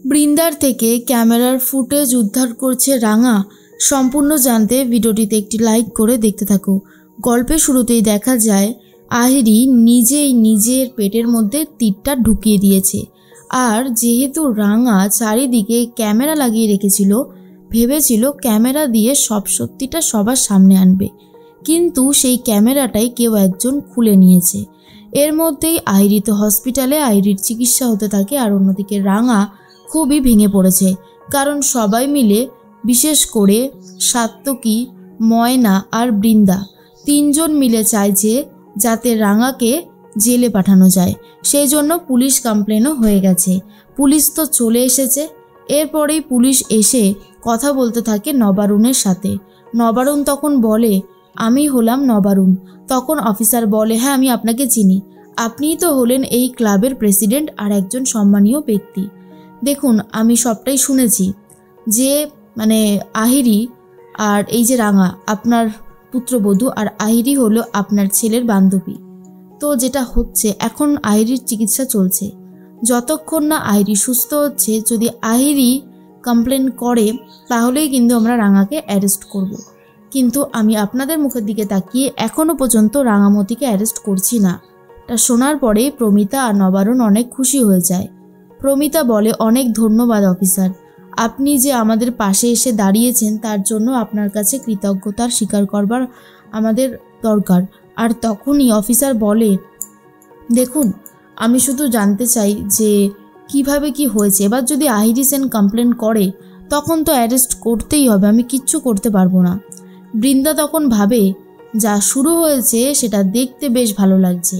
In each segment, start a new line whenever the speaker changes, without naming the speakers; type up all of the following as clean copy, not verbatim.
বৃন্দার থেকে ক্যামেরার ফুটেজ উদ্ধার করছে রাঙা। সম্পূর্ণ জানতে ভিডিওটিতে একটি লাইক করে দেখতে থাকো। গল্পের শুরুতেই দেখা যায় আহিরি নিজেই নিজের পেটের মধ্যে তীরটা ঢুকিয়ে দিয়েছে। আর যেহেতু রাঙা চারিদিকে ক্যামেরা লাগিয়ে রেখেছিল, ভেবেছিল ক্যামেরা দিয়ে সব সত্যিটা সবার সামনে আনবে, কিন্তু সেই ক্যামেরাটাই কেউ একজন খুলে নিয়েছে। এর মধ্যেই আহিরি তো হসপিটালে, আহিরির চিকিৎসা হতে থাকে। আর অন্যদিকে রাঙা খুবই ভেঙে পড়েছে, কারণ সবাই মিলে, বিশেষ করে সাত্তকী, ময়না আর বৃন্দা, তিনজন মিলে চাইছে যাতে রাঙাকে জেলে পাঠানো যায়। সেই জন্য পুলিশ কমপ্লেনও হয়ে গেছে। পুলিশ তো চলে এসেছে। এরপরেই পুলিশ এসে কথা বলতে থাকে নবারুণের সাথে। নবারুণ তখন বলে, আমি হলাম নবারুণ। তখন অফিসার বলে, হ্যাঁ আমি আপনাকে চিনি, আপনিই তো হলেন এই ক্লাবের প্রেসিডেন্ট আর একজন সম্মানীয় ব্যক্তি। দেখুন, আমি সবটাই শুনেছি যে আহিরি আর এই যে রাঙা আপনার পুত্রবধূ, আর আহিরি হলো আপনার ছেলের বান্ধবী। তো যেটা হচ্ছে, এখন আহিরির চিকিৎসা চলছে। যতক্ষণ না আহিরি সুস্থ হচ্ছে, যদি আহিরি কমপ্লেন করে তাহলেই কিন্তু আমরা রাঙাকে অ্যারেস্ট করব। কিন্তু আমি আপনাদের মুখের দিকে তাকিয়ে এখনও পর্যন্ত রাঙামতিকে অ্যারেস্ট করছি না। তা শোনার পরে প্রমিতা আর নবারুণ অনেক খুশি হয়ে যায়। প্রমিতা বলে, অনেক ধন্যবাদ অফিসার, আপনি যে আমাদের পাশে এসে দাঁড়িয়েছেন তার জন্য আপনার কাছে কৃতজ্ঞতার স্বীকার করবার আমাদের দরকার। আর তখনই অফিসার বলে, দেখুন আমি শুধু জানতে চাই যে কিভাবে কি হয়েছে। এবার যদি আহিরি সেন কমপ্লেন করে তখন তো অ্যারেস্ট করতেই হবে, আমি কিচ্ছু করতে পারবো না। বৃন্দা তখন ভাবে, যা শুরু হয়েছে সেটা দেখতে বেশ ভালো লাগছে।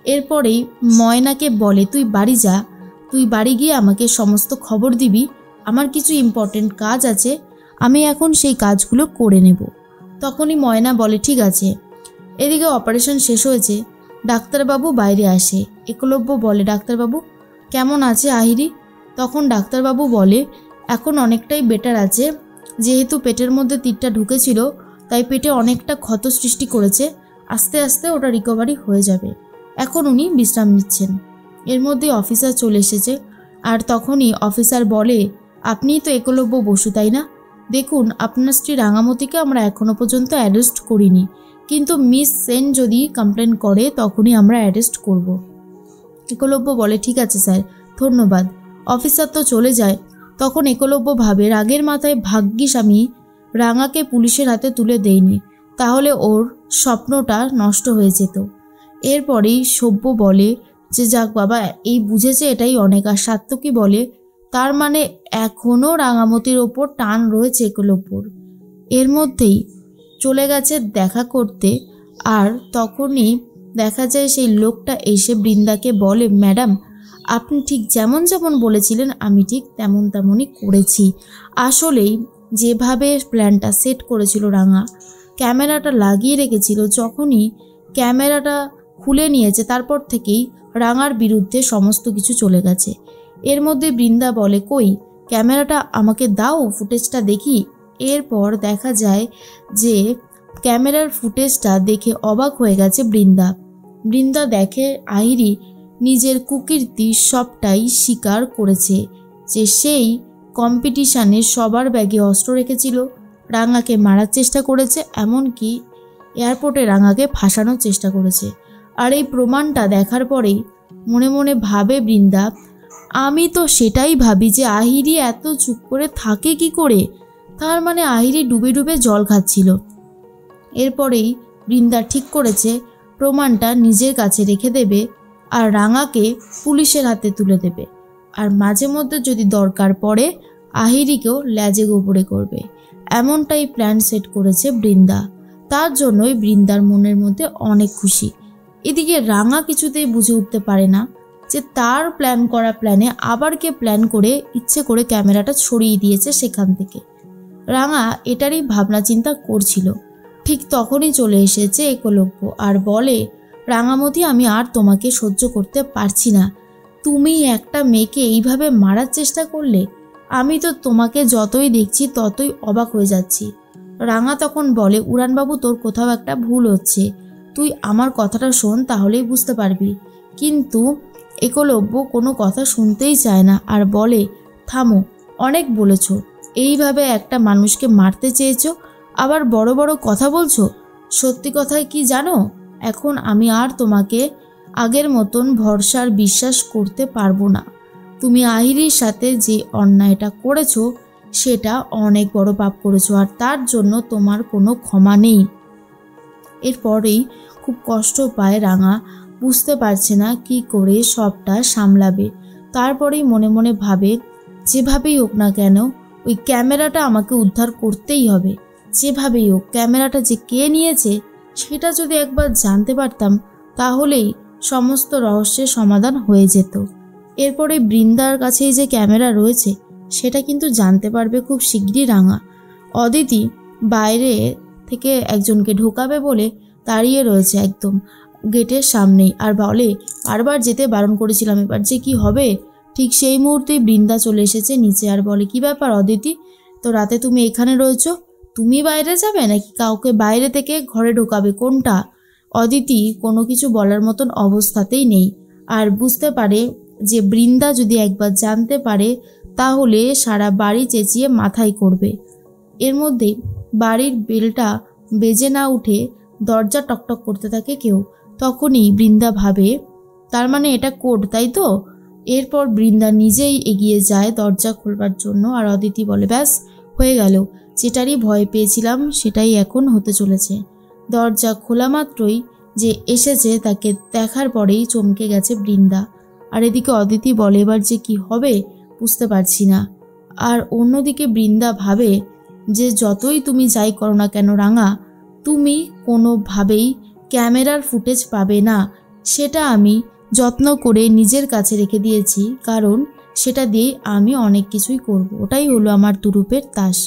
এরপরেই ময়নাকে বলে, তুই বাড়ি যা, তুই বাড়ি গিয়ে আমাকে সমস্ত খবর দিবি, আমার কিছু ইম্পর্টেন্ট কাজ আছে, আমি এখন সেই কাজগুলো করে নেব। তখনই ময়না বলে, ঠিক আছে। এদিকে অপারেশন শেষ হয়েছে, ডাক্তারবাবু বাইরে আসে। একলব্য বলে, ডাক্তারবাবু কেমন আছে আহিরি? তখন ডাক্তারবাবু বলে, এখন অনেকটাই বেটার আছে, যেহেতু পেটের মধ্যে তীরটা ঢুকেছিল তাই পেটে অনেকটা ক্ষত সৃষ্টি করেছে, আস্তে আস্তে ওটা রিকভারি হয়ে যাবে, এখন উনি বিশ্রাম নিচ্ছেন। এর মধ্যে অফিসার চলে এসেছে। আর তখনই অফিসার বলে, আপনিই তো একলব্য বসু তাই না? দেখুন, আপনার স্ত্রী রাঙামতিকে আমরা এখনও পর্যন্ত অ্যারেস্ট করিনি, কিন্তু মিস সেন যদি কমপ্লেন করে তখনই আমরা অ্যারেস্ট করব। একলব্য বলে, ঠিক আছে স্যার, ধন্যবাদ। অফিসার তো চলে যায়। তখন একলব্য ভাবে, রাগের মাথায় ভাগ্যিস আমি রাঙাকে পুলিশের হাতে তুলে দেইনি, তাহলে ওর স্বপ্নটা নষ্ট হয়ে যেত। এরপরেই সভ্য বলে যে যাক বাবা, এই বুঝেছে এটাই অনেক। আর সাত্তকী বলে, তার মানে এখনও রাঙামতির ওপর টান রয়েছে একলব্যর। এর মধ্যেই চলে গেছে দেখা করতে। আর তখনই দেখা যায় সেই লোকটা এসে বৃন্দাকে বলে, ম্যাডাম আপনি ঠিক যেমন যেমন বলেছিলেন আমি ঠিক তেমন তেমনই করেছি। আসলেই যেভাবে প্ল্যানটা সেট করেছিল রাঙা, ক্যামেরাটা লাগিয়ে রেখেছিল, যখনই ক্যামেরাটা খুলে নিয়েছে তারপর থেকেই রাঙার বিরুদ্ধে সমস্ত কিছু চলে গেছে। এর মধ্যে বৃন্দা বলে, কই ক্যামেরাটা আমাকে দাও, ফুটেজটা দেখি। এরপর দেখা যায় যে ক্যামেরার ফুটেজটা দেখে অবাক হয়ে গেছে বৃন্দা। বৃন্দা দেখে আহিরি নিজের কুকীর্তি সবটাই স্বীকার করেছে, যে সেই কম্পিটিশানে সবার ব্যাগে অস্ত্র রেখেছিল, রাঙাকে মারার চেষ্টা করেছে, এমনকি এয়ারপোর্টে রাঙাকে ফাঁসানোর চেষ্টা করেছে। আর এই প্রমাণটা দেখার পরেই মনে মনে ভাবে বৃন্দা, আমি তো সেটাই ভাবি যে আহিরি এত চুপ করে থাকে কি করে, তার মানে আহিরি ডুবে ডুবে জল খাচ্ছিল। এরপরেই বৃন্দা ঠিক করেছে প্রমাণটা নিজের কাছে রেখে দেবে আর রাঙাকে পুলিশের হাতে তুলে দেবে, আর মাঝে মধ্যে যদি দরকার পড়ে আহিরিকেও ল্যাজে গোবরে করবে। এমনটাই প্ল্যান সেট করেছে বৃন্দা। তার জন্যই বৃন্দার মনের মধ্যে অনেক খুশি। এদিকে রাঙা কিছুতেই বুঝে উঠতে পারে না যে তার প্ল্যান করা প্ল্যানে আবার কে প্ল্যান করে ইচ্ছে করে ক্যামেরাটা সরিয়ে দিয়েছে সেখান থেকে। রাঙা এটারই ভাবনা চিন্তা করছিল। ঠিক তখনই চলে এসেছে একলব্য আর বলে, রাঙামতি আমি আর তোমাকে সহ্য করতে পারছি না, তুমি একটা মেয়েকে এইভাবে মারার চেষ্টা করলে, আমি তো তোমাকে যতই দেখছি ততই অবাক হয়ে যাচ্ছি। রাঙা তখন বলে, উড়ানবাবু তোর কোথাও একটা ভুল হচ্ছে, তুই আমার কথাটা শোন তাহলেই বুঝতে পারবি। কিন্তু একলব্য কোনো কথা শুনতেই চায় না আর বলে, থামো, অনেক বলেছ। এইভাবে একটা মানুষকে মারতে চেয়েছো, আবার বড় বড় কথা বলছো। সত্যি কথায় কি জানো, এখন আমি আর তোমাকে আগের মতন ভরসার বিশ্বাস করতে পারবো না। তুমি আহিরির সাথে যে অন্যায়টা করেছো সেটা অনেক বড় পাপ করেছো, আর তার জন্য তোমার কোনো ক্ষমা নেই। এরপরেই খুব কষ্ট পায় রাঙা, বুঝতে পারছে না কি করে সবটা সামলাবে। তারপরেই মনে মনে ভাবে, যেভাবেই হোক না কেন ওই ক্যামেরাটা আমাকে উদ্ধার করতেই হবে। যেভাবেই হোক ক্যামেরাটা যে কে নিয়েছে সেটা যদি একবার জানতে পারতাম তাহলেই সমস্ত রহস্যের সমাধান হয়ে যেত। এরপরে বৃন্দার কাছেই যে ক্যামেরা রয়েছে সেটা কিন্তু জানতে পারবে খুব শিগগিরই রাঙা। অদিতি বাইরে থেকে একজনকে ঢোকাবে বলে দাঁড়িয়ে রয়েছে একদম গেটের সামনেই, আর বলে, বারবার যেতে বারণ করেছিলাম, এবার যে কি হবে। ঠিক সেই মুহূর্তেই বৃন্দা চলে এসেছে নিচে আর বলে, কি ব্যাপার অদিতি, তো রাতে তুমি এখানে রয়েছো? তুমি বাইরে যাবে নাকি কাউকে বাইরে থেকে ঘরে ঢোকাবে, কোনটা? অদিতি কোনো কিছু বলার মতন অবস্থাতেই নেই, আর বুঝতে পারে যে বৃন্দা যদি একবার জানতে পারে তাহলে সারা বাড়ি চেঁচিয়ে মাথায় করবে। এর মধ্যেই বাড়ির বেলটা বেজে না উঠে দরজা টকটক করতে থাকে কেউ। তখনই বৃন্দা ভাবে, তার মানে এটা কোড, তাই তো? এরপর বৃন্দা নিজেই এগিয়ে যায় দরজা খোলবার জন্য, আর অদিতি বলে, ব্যাস হয়ে গেল, যেটারই ভয় পেয়েছিলাম সেটাই এখন হতে চলেছে। দরজা খোলা মাত্রই যে এসেছে তাকে দেখার পরেই চমকে গেছে বৃন্দা। আর এদিকে অদিতি বলে, এবার যে কি হবে বুঝতে পারছি না। আর অন্যদিকে বৃন্দা ভাবে যে যতই তুমি যাই করো না কেন রাঙা, তুমি কোনোভাবেই ক্যামেরার ফুটেজ পাবে না। সেটা আমি যত্ন করে নিজের কাছে রেখে দিয়েছি, কারণ সেটা দিয়েই আমি অনেক কিছুই করব। ওটাই হলো আমার দুরূপের তাস।